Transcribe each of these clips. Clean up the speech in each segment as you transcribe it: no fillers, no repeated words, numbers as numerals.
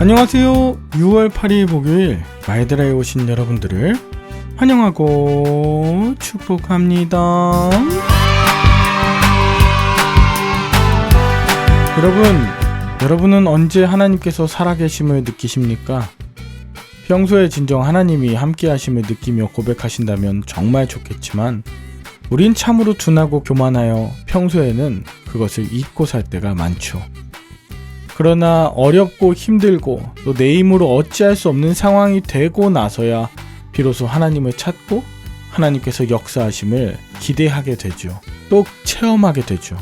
안녕하세요. 6월 8일 목요일 마이드라에 오신 여러분들을 환영하고 축복합니다. 여러분은 언제 하나님께서 살아계심을 느끼십니까? 평소에 진정 하나님이 함께 하심을 느끼며 고백하신다면 정말 좋겠지만 우린 참으로 둔하고 교만하여 평소에는 그것을 잊고 살 때가 많죠. 그러나 어렵고 힘들고 또 내 힘으로 어찌할 수 없는 상황이 되고 나서야 비로소 하나님을 찾고 하나님께서 역사하심을 기대하게 되죠. 또 체험하게 되죠.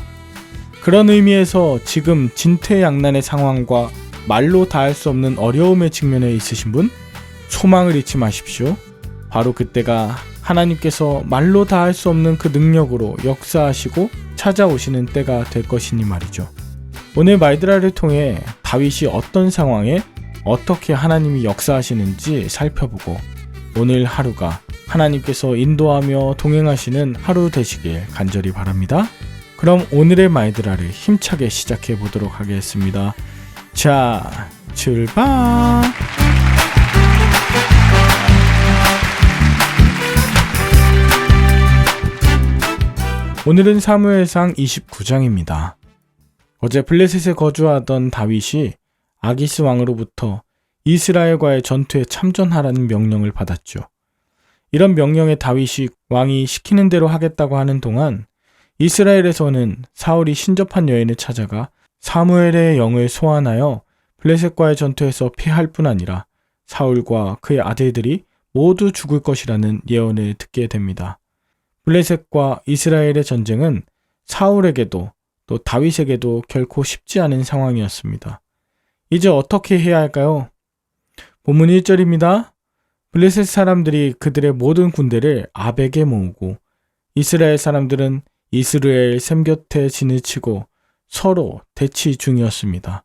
그런 의미에서 지금 진퇴양난의 상황과 말로 다할 수 없는 어려움의 직면에 있으신 분, 소망을 잃지 마십시오. 바로 그때가 하나님께서 말로 다할 수 없는 그 능력으로 역사하시고 찾아오시는 때가 될 것이니 말이죠. 오늘 마이드라를 통해 다윗이 어떤 상황에 어떻게 하나님이 역사하시는지 살펴보고 오늘 하루가 하나님께서 인도하며 동행하시는 하루 되시길 간절히 바랍니다. 그럼 오늘의 마이드라를 힘차게 시작해 보도록 하겠습니다. 자, 출발! 오늘은 사무엘상 29장입니다. 어제 블레셋에 거주하던 다윗이 아기스 왕으로부터 이스라엘과의 전투에 참전하라는 명령을 받았죠. 이런 명령에 다윗이 왕이 시키는 대로 하겠다고 하는 동안 이스라엘에서는 사울이 신접한 여인을 찾아가 사무엘의 영을 소환하여 블레셋과의 전투에서 패할 뿐 아니라 사울과 그의 아들들이 모두 죽을 것이라는 예언을 듣게 됩니다. 블레셋과 이스라엘의 전쟁은 사울에게도 또 다윗에게도 결코 쉽지 않은 상황이었습니다. 이제 어떻게 해야 할까요? 본문 1절입니다. 블레셋 사람들이 그들의 모든 군대를 아벡에 모으고 이스라엘 사람들은 이스라엘 샘 곁에 진을 치고 서로 대치 중이었습니다.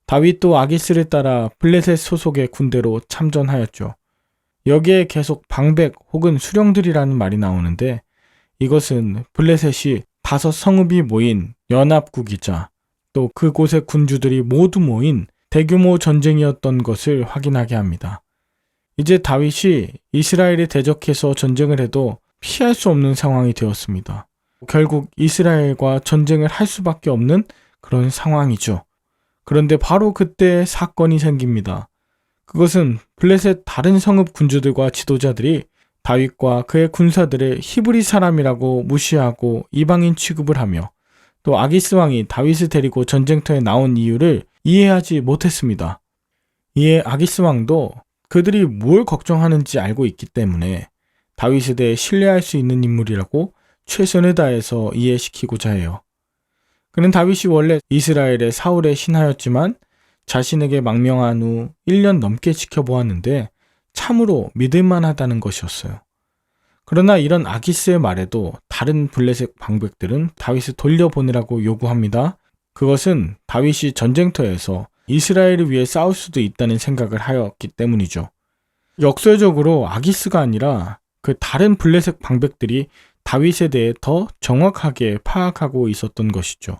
다윗도 아기스를 따라 블레셋 소속의 군대로 참전하였죠. 여기에 계속 방백 혹은 수령들이라는 말이 나오는데 이것은 블레셋이 5 성읍이 모인 연합국이자 또 그곳의 군주들이 모두 모인 대규모 전쟁이었던 것을 확인하게 합니다. 이제 다윗이 이스라엘에 대적해서 전쟁을 해도 피할 수 없는 상황이 되었습니다. 결국 이스라엘과 전쟁을 할 수밖에 없는 그런 상황이죠. 그런데 바로 그때 사건이 생깁니다. 그것은 블레셋 다른 성읍 군주들과 지도자들이 다윗과 그의 군사들을 히브리 사람이라고 무시하고 이방인 취급을 하며 또 아기스 왕이 다윗을 데리고 전쟁터에 나온 이유를 이해하지 못했습니다. 이에 아기스 왕도 그들이 뭘 걱정하는지 알고 있기 때문에 다윗에 대해 신뢰할 수 있는 인물이라고 최선을 다해서 이해시키고자 해요. 그는 다윗이 원래 이스라엘의 사울의 신하였지만 자신에게 망명한 후 1년 넘게 지켜보았는데 참으로 믿을만하다는 것이었어요. 그러나 이런 아기스의 말에도 다른 블레셋 방백들은 다윗을 돌려보내라고 요구합니다. 그것은 다윗이 전쟁터에서 이스라엘을 위해 싸울 수도 있다는 생각을 하였기 때문이죠. 역설적으로 아기스가 아니라 그 다른 블레셋 방백들이 다윗에 대해 더 정확하게 파악하고 있었던 것이죠.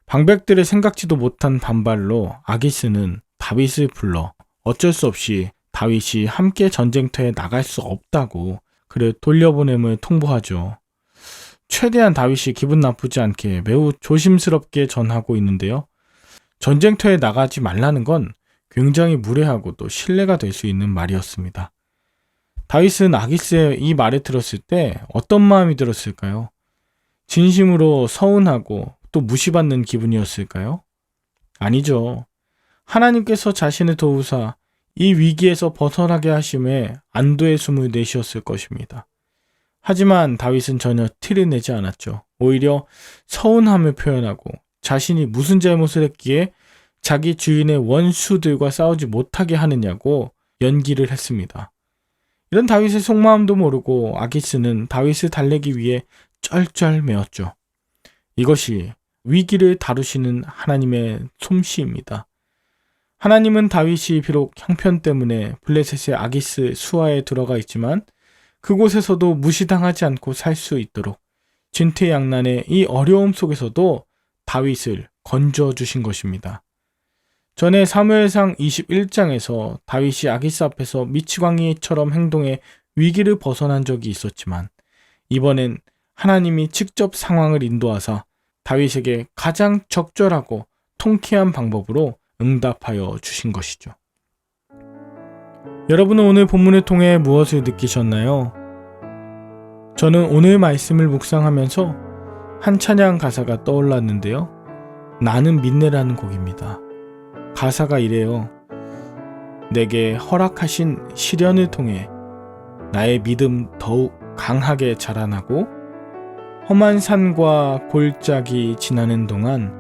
방백들의 생각지도 못한 반발로 아기스는 다윗을 불러 어쩔 수 없이 다윗이 함께 전쟁터에 나갈 수 없다고 그를 돌려보냄을 통보하죠. 최대한 다윗이 기분 나쁘지 않게 매우 조심스럽게 전하고 있는데요. 전쟁터에 나가지 말라는 건 굉장히 무례하고 또 신뢰가 될 수 있는 말이었습니다. 다윗은 아기스의 이 말을 들었을 때 어떤 마음이 들었을까요? 진심으로 서운하고 또 무시받는 기분이었을까요? 아니죠. 하나님께서 자신을 도우사 이 위기에서 벗어나게 하심에 안도의 숨을 내쉬었을 것입니다. 하지만 다윗은 전혀 티를 내지 않았죠. 오히려 서운함을 표현하고 자신이 무슨 잘못을 했기에 자기 주인의 원수들과 싸우지 못하게 하느냐고 연기를 했습니다. 이런 다윗의 속마음도 모르고 아기스는 다윗을 달래기 위해 쩔쩔매었죠. 이것이 위기를 다루시는 하나님의 솜씨입니다. 하나님은 다윗이 비록 형편 때문에 블레셋의 아기스 수하에 들어가 있지만 그곳에서도 무시당하지 않고 살 수 있도록 진퇴양난의 이 어려움 속에서도 다윗을 건져주신 것입니다. 전에 사무엘상 21장에서 다윗이 아기스 앞에서 미치광이처럼 행동해 위기를 벗어난 적이 있었지만 이번엔 하나님이 직접 상황을 인도하사 다윗에게 가장 적절하고 통쾌한 방법으로 응답하여 주신 것이죠. 여러분은 오늘 본문을 통해 무엇을 느끼셨나요? 저는 오늘 말씀을 묵상하면서 한 찬양 가사가 떠올랐는데요. 나는 믿네라는 곡입니다. 가사가 이래요. 내게 허락하신 시련을 통해 나의 믿음 더욱 강하게 자라나고 험한 산과 골짜기 지나는 동안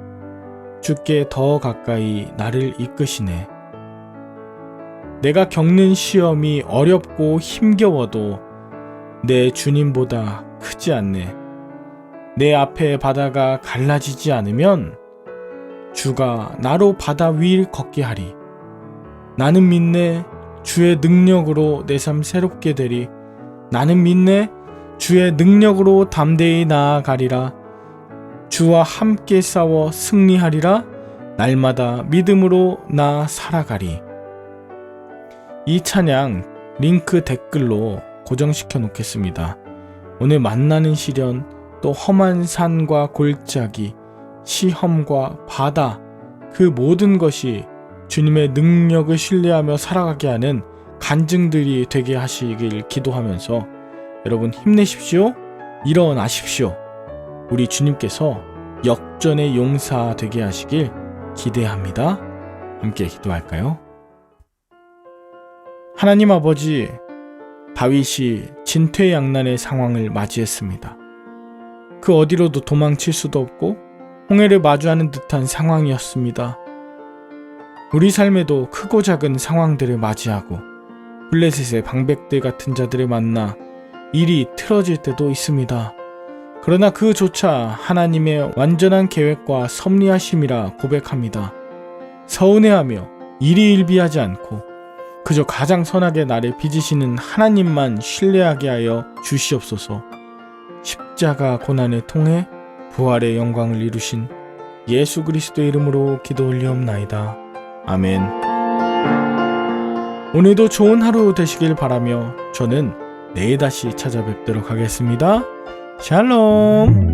주께 더 가까이 나를 이끄시네. 내가 겪는 시험이 어렵고 힘겨워도 내 주님보다 크지 않네. 내 앞에 바다가 갈라지지 않으면 주가 나로 바다 위를 걷게 하리. 나는 믿네. 주의 능력으로 내 삶 새롭게 되리. 나는 믿네. 주의 능력으로 담대히 나아가리라. 주와 함께 싸워 승리하리라. 날마다 믿음으로 나 살아가리. 이 찬양 링크 댓글로 고정시켜 놓겠습니다. 오늘 만나는 시련, 또 험한 산과 골짜기, 시험과 바다, 그 모든 것이 주님의 능력을 신뢰하며 살아가게 하는 간증들이 되게 하시길 기도하면서 여러분 힘내십시오. 일어나십시오. 우리 주님께서 역전의 용사 되게 하시길 기대합니다. 함께 기도할까요? 하나님 아버지, 다윗이 진퇴양난의 상황을 맞이했습니다. 그 어디로도 도망칠 수도 없고 홍해를 마주하는 듯한 상황이었습니다. 우리 삶에도 크고 작은 상황들을 맞이하고 블레셋의 방백들 같은 자들을 만나 일이 틀어질 때도 있습니다. 그러나 그조차 하나님의 완전한 계획과 섭리하심이라 고백합니다. 서운해하며 일희일비하지 않고 그저 가장 선하게 나를 빚으시는 하나님만 신뢰하게 하여 주시옵소서. 십자가 고난을 통해 부활의 영광을 이루신 예수 그리스도의 이름으로 기도 올리옵나이다. 아멘. 오늘도 좋은 하루 되시길 바라며 저는 내일 다시 찾아뵙도록 하겠습니다. 샬롬.